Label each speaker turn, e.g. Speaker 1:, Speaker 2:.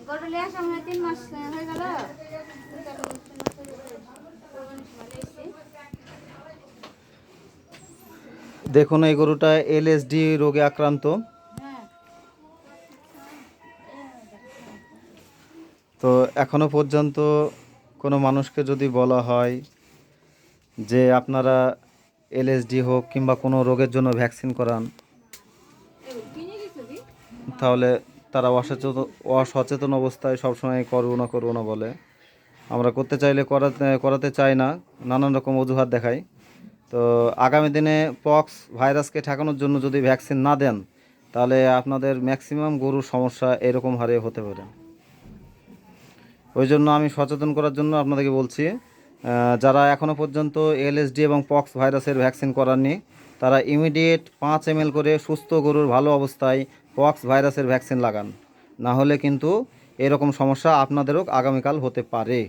Speaker 1: গরু লিয়ে আসা মনে হয় 3 মাস হয়ে গেল।
Speaker 2: দেখুন এই গরুটা এলএসডি রোগে আক্রান্ত।
Speaker 1: হ্যাঁ
Speaker 2: তো এখনো পর্যন্ত কোনো মানুষকে যদি বলা হয় যে আপনারা এলএসডি হোক কিংবা কোনো রোগের জন্য ভ্যাকসিন করান, তাহলে তারা অসচেতন অবস্থায় সবসময় করবো না বলে। আমরা করতে চাইলে করাতে চাই না, নানান রকম অজুহাত দেখায়। তো আগামী দিনে পক্স ভাইরাসকে ঠেকানোর জন্য যদি ভ্যাকসিন না দেন, তাহলে আপনাদের ম্যাক্সিমাম গরুর সমস্যা এরকম হারে হতে পারে। ওই জন্য আমি সচেতন করার জন্য আপনাদেরকে বলছি, যারা এখনও পর্যন্ত এলএসডি এবং পক্স ভাইরাসের ভ্যাকসিন করাননি, তারা ইমিডিয়েট 5 ml করে সুস্থ গরুর ভালো অবস্থায় পক্স ভাইরাসের ভ্যাকসিন লাগান। না হলে কিন্তু এরকম সমস্যা আপনাদেরও আগামীকাল হতে পারে।